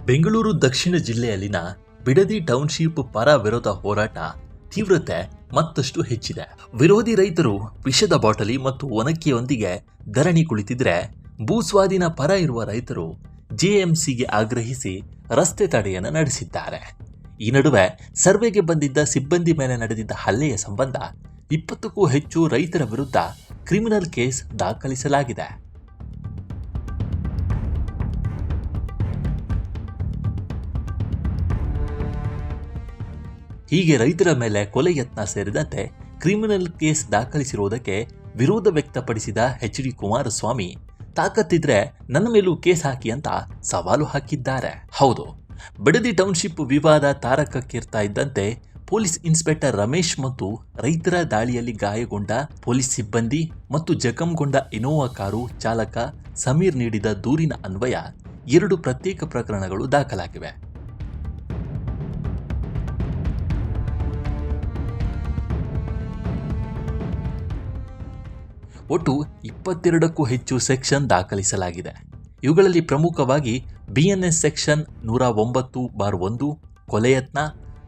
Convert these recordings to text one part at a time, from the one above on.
ಬೆಂಗಳೂರು ದಕ್ಷಿಣ ಜಿಲ್ಲೆಯಲ್ಲಿನ ಬಿಡದಿ ಟೌನ್ಶಿಪ್ ಪರ ವಿರೋಧ ಹೋರಾಟ ತೀವ್ರತೆ ಮತ್ತಷ್ಟು ಹೆಚ್ಚಿದೆ. ವಿರೋಧಿ ರೈತರು ವಿಷದ ಬಾಟಲಿ ಮತ್ತು ಒನಕೆಯೊಂದಿಗೆ ಧರಣಿ ಕುಳಿತಿದ್ರೆ, ಭೂಸ್ವಾಧೀನ ಪರ ಇರುವ ರೈತರು ಜೆಎಂಸಿಗೆ ಆಗ್ರಹಿಸಿ ರಸ್ತೆ ತಡೆಯನ್ನು ನಡೆಸಿದ್ದಾರೆ. ಈ ನಡುವೆ ಸರ್ವೆಗೆ ಬಂದಿದ್ದ ಸಿಬ್ಬಂದಿ ಮೇಲೆ ನಡೆದಿದ್ದ ಹಲ್ಲೆಯ ಸಂಬಂಧ 20ಕ್ಕೂ ಹೆಚ್ಚು ರೈತರ ವಿರುದ್ಧ ಕ್ರಿಮಿನಲ್ ಕೇಸ್ ದಾಖಲಿಸಲಾಗಿದೆ. ಹೀಗೆ ರೈತರ ಮೇಲೆ ಕೊಲೆ ಯತ್ನ ಸೇರಿದಂತೆ ಕ್ರಿಮಿನಲ್ ಕೇಸ್ ದಾಖಲಿಸಿರುವುದಕ್ಕೆ ವಿರೋಧ ವ್ಯಕ್ತಪಡಿಸಿದ ಎಚ್.ಡಿ. ಕುಮಾರಸ್ವಾಮಿ, ತಾಕತ್ತಿದ್ರೆ ನನ್ನ ಮೇಲೂ ಕೇಸ್ ಹಾಕಿ ಅಂತ ಸವಾಲು ಹಾಕಿದ್ದಾರೆ. ಹೌದು, ಬಿಡದಿ ಟೌನ್ಶಿಪ್ ವಿವಾದ ತಾರಕಕ್ಕೇರ್ತಾ ಇದ್ದಂತೆ ಪೊಲೀಸ್ ಇನ್ಸ್ಪೆಕ್ಟರ್ ರಮೇಶ್ ಮತ್ತು ರೈತರ ದಾಳಿಯಲ್ಲಿ ಗಾಯಗೊಂಡ ಪೊಲೀಸ್ ಸಿಬ್ಬಂದಿ ಮತ್ತು ಜಖಂಗೊಂಡ ಇನೋವಾ ಕಾರು ಚಾಲಕ ಸಮೀರ್ ನೀಡಿದ ದೂರಿನ ಅನ್ವಯ 2 ಪ್ರತ್ಯೇಕ ಪ್ರಕರಣಗಳು ದಾಖಲಾಗಿವೆ. ಒಟ್ಟು 22ಕ್ಕೂ ಹೆಚ್ಚು ಸೆಕ್ಷನ್ ದಾಖಲಿಸಲಾಗಿದೆ. ಇವುಗಳಲ್ಲಿ ಪ್ರಮುಖವಾಗಿ BNS ಸೆಕ್ಷನ್ 109/1 ಕೊಲೆಯತ್ನ,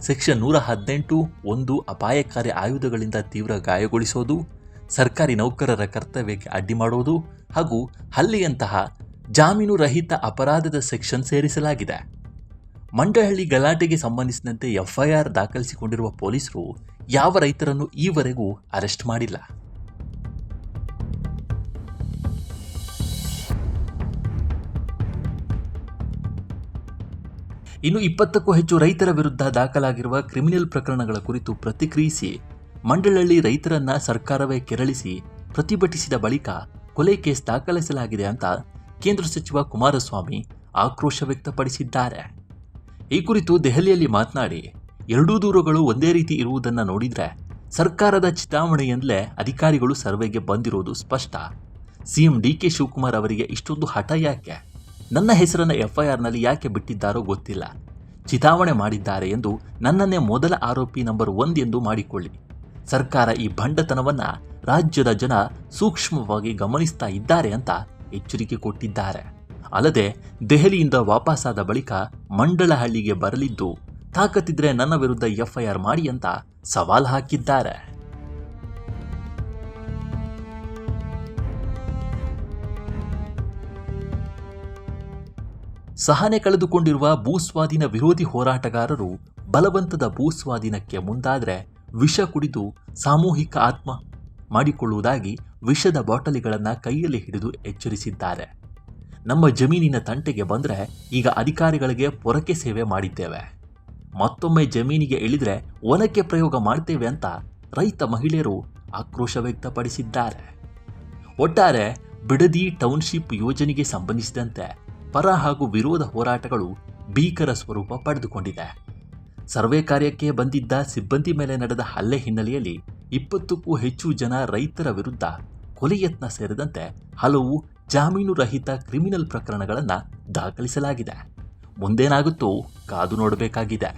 ಸೆಕ್ಷನ್ 118(1) ಅಪಾಯಕಾರಿ ಆಯುಧಗಳಿಂದ ತೀವ್ರ ಗಾಯಗೊಳಿಸೋದು, ಸರ್ಕಾರಿ ನೌಕರರ ಕರ್ತವ್ಯಕ್ಕೆ ಅಡ್ಡಿ ಮಾಡೋದು ಹಾಗೂ ಹಲ್ಲೆಯಂತಹ ಜಾಮೀನು ರಹಿತ ಅಪರಾಧದ ಸೆಕ್ಷನ್ ಸೇರಿಸಲಾಗಿದೆ. ಮಂಡಹಳ್ಳಿ ಗಲಾಟೆಗೆ ಸಂಬಂಧಿಸಿದಂತೆ FIR ದಾಖಲಿಸಿಕೊಂಡಿರುವ ಪೊಲೀಸರು ಯಾವ ರೈತರನ್ನು ಈವರೆಗೂ ಅರೆಸ್ಟ್ ಮಾಡಿಲ್ಲ. ಇನ್ನು 20ಕ್ಕೂ ಹೆಚ್ಚು ರೈತರ ವಿರುದ್ಧ ದಾಖಲಾಗಿರುವ ಕ್ರಿಮಿನಲ್ ಪ್ರಕರಣಗಳ ಕುರಿತು ಪ್ರತಿಕ್ರಿಯಿಸಿ, ಮಂಡಳಹಳ್ಳಿ ರೈತರನ್ನ ಸರ್ಕಾರವೇ ಕೆರಳಿಸಿ ಪ್ರತಿಭಟಿಸಿದ ಬಳಿಕ ಕೊಲೆ ಕೇಸ್ ದಾಖಲಿಸಲಾಗಿದೆ ಅಂತ ಕೇಂದ್ರ ಸಚಿವ ಕುಮಾರಸ್ವಾಮಿ ಆಕ್ರೋಶ ವ್ಯಕ್ತಪಡಿಸಿದ್ದಾರೆ. ಈ ಕುರಿತು ದೆಹಲಿಯಲ್ಲಿ ಮಾತನಾಡಿ, 2 ದೂರುಗಳು ಒಂದೇ ರೀತಿ ಇರುವುದನ್ನು ನೋಡಿದ್ರೆ ಸರ್ಕಾರದ ಚಿತಾವಣೆಯಿಂದಲೇ ಅಧಿಕಾರಿಗಳು ಸರ್ವೆಗೆ ಬಂದಿರೋದು ಸ್ಪಷ್ಟ. ಸಿಎಂ DK ಶಿವಕುಮಾರ್ ಅವರಿಗೆ ಇಷ್ಟೊಂದು ಹಠ ಯಾಕೆ? ನನ್ನ ಹೆಸರನ್ನು FIRನಲ್ಲಿ ಯಾಕೆ ಬಿಟ್ಟಿದ್ದಾರೋ ಗೊತ್ತಿಲ್ಲ. ಚಿತಾವಣೆ ಮಾಡಿದ್ದಾರೆ ಎಂದು ನನ್ನನ್ನೇ ಮೊದಲ ಆರೋಪಿ ನಂಬರ್ 1 ಎಂದು ಮಾಡಿಕೊಳ್ಳಿ. ಸರ್ಕಾರ ಈ ಭಂಡತನವನ್ನು ರಾಜ್ಯದ ಜನ ಸೂಕ್ಷ್ಮವಾಗಿ ಗಮನಿಸ್ತಾ ಇದ್ದಾರೆ ಅಂತ ಎಚ್ಚರಿಕೆ ಕೊಟ್ಟಿದ್ದಾರೆ. ಅಲ್ಲದೆ ದೆಹಲಿಯಿಂದ ವಾಪಸ್ಸಾದ ಬಳಿಕ ಮಂಡಳಹಳ್ಳಿಗೆ ಬರಲಿದ್ದು, ತಾಕತ್ತಿದ್ರೆ ನನ್ನ ವಿರುದ್ಧ FIR ಮಾಡಿ ಅಂತ ಸವಾಲು ಹಾಕಿದ್ದಾರೆ. ಸಹನೆ ಕಳೆದುಕೊಂಡಿರುವ ಭೂಸ್ವಾಧೀನ ವಿರೋಧಿ ಹೋರಾಟಗಾರರು ಬಲವಂತದ ಭೂಸ್ವಾಧೀನಕ್ಕೆ ಮುಂದಾದರೆ ವಿಷ ಕುಡಿದು ಸಾಮೂಹಿಕ ಆತ್ಮ ಮಾಡಿಕೊಳ್ಳುವುದಾಗಿ ವಿಷದ ಬಾಟಲಿಗಳನ್ನು ಕೈಯಲ್ಲಿ ಹಿಡಿದು ಎಚ್ಚರಿಸಿದ್ದಾರೆ. ನಮ್ಮ ಜಮೀನಿನ ತಂಟೆಗೆ ಬಂದರೆ ಈಗ ಅಧಿಕಾರಿಗಳಿಗೆ ಪೊರಕೆ ಸೇವೆ ಮಾಡಿದ್ದೇವೆ, ಮತ್ತೊಮ್ಮೆ ಜಮೀನಿಗೆ ಇಳಿದ್ರೆ ಒನಕೆ ಪ್ರಯೋಗ ಮಾಡ್ತೇವೆ ಅಂತ ರೈತ ಮಹಿಳೆಯರು ಆಕ್ರೋಶ ವ್ಯಕ್ತಪಡಿಸಿದ್ದಾರೆ. ಒಟ್ಟಾರೆ ಬಿಡದಿ ಟೌನ್ಶಿಪ್ ಯೋಜನೆಗೆ ಸಂಬಂಧಿಸಿದಂತೆ ಪರ ಹಾಗೂ ವಿರೋಧ ಹೋರಾಟಗಳು ಭೀಕರ ಸ್ವರೂಪ ಪಡೆದುಕೊಂಡಿದೆ. ಸರ್ವೆ ಕಾರ್ಯಕ್ಕೆ ಬಂದಿದ್ದ ಸಿಬ್ಬಂದಿ ಮೇಲೆ ನಡೆದ ಹಲ್ಲೆ ಹಿನ್ನೆಲೆಯಲ್ಲಿ 20ಕ್ಕೂ ಹೆಚ್ಚು ಜನ ರೈತರ ವಿರುದ್ಧ ಕೊಲೆ ಯತ್ನ ಸೇರಿದಂತೆ ಹಲವು ಜಾಮೀನು ರಹಿತ ಕ್ರಿಮಿನಲ್ ಪ್ರಕರಣಗಳನ್ನು ದಾಖಲಿಸಲಾಗಿದೆ. ಮುಂದೇನಾಗುತ್ತೋ ಕಾದು ನೋಡಬೇಕಾಗಿದೆ.